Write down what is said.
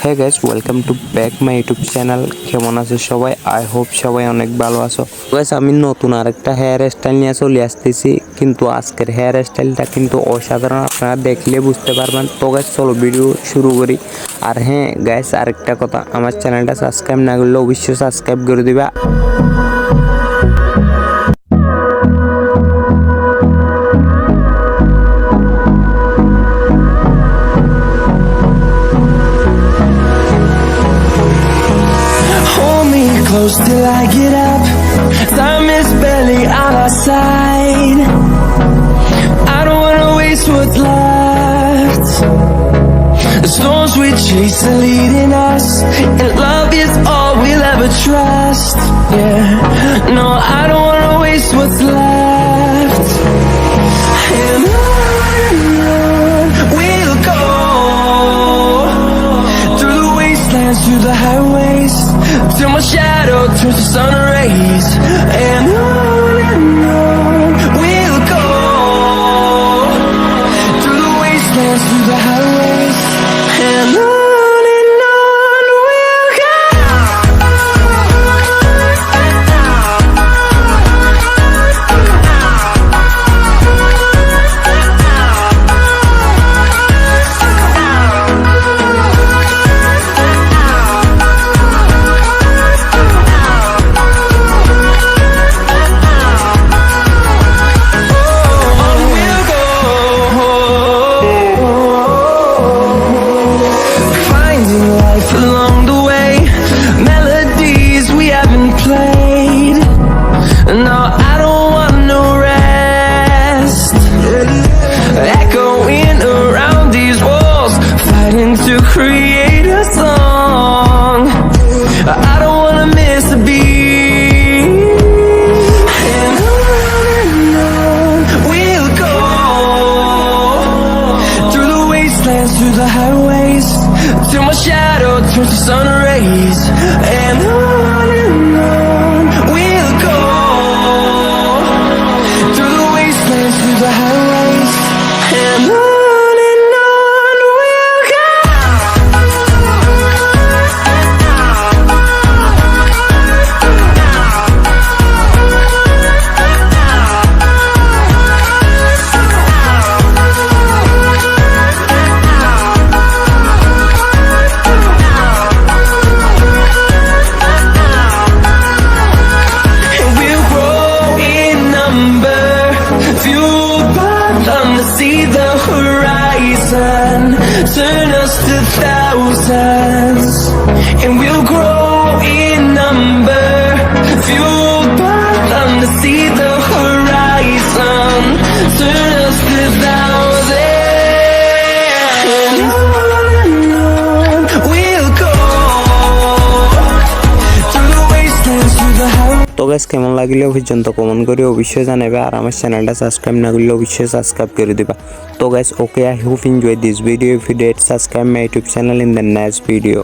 Hey guys, welcome to back my YouTube channel. কেমন আছো সবাই? আই হোপ সবাই অনেক ভালো আছো। গাইস, আমি নতুন আরেকটা হেয়ার স্টাইল নিয়ে চলে আসতেছি, কিন্তু আজকের হেয়ার স্টাইলটা কিন্তু অসাধারণ, আপনারা দেখলে বুঝতে পারবেন। তো গাইস, চলো ভিডিও শুরু করি। আর হ্যাঁ গাইস, আরেকটা কথা, আমার চ্যানেলটা সাবস্ক্রাইব না করলে অবশ্যই সাবস্ক্রাইব করে দিবা। Close till I get up. Time is barely on our side. I don't wanna waste what's left. The storms we chase are leading us, and love is all we'll ever trust. Yeah, no, I don't wanna waste what's left. And on we'll go, through the wastelands, through the highways, till my shadow turns to sun rays. And on we'll go, through the wastelands, through the highways. And on we'll go. Along the way, melodies we haven't played. No, I don't want no rest. Echoing around these walls, fighting to create a song. I don't wanna miss a beat. And on we'll go, through the wastelands, through the highways, till my shadow turns to sun rays. And on we'll go, through the wastelands, through the highways. And on we'll go. See the horizon, turn us to thousands, and we'll grow in number, fueled by them to see the horizon, turn us to thousands. And on we'll go, through the wastelands, through the highways. তো guys, কেমন লাগলে পর্যন্ত comment করে অবশ্যই জানাবে, আর আমার চ্যানেলটা subscribe না করলে অবশ্যই সাবস্ক্রাইব করে দিবা। তো guys, okay, I hope enjoy this video. If you did, subscribe my YouTube channel in the next video.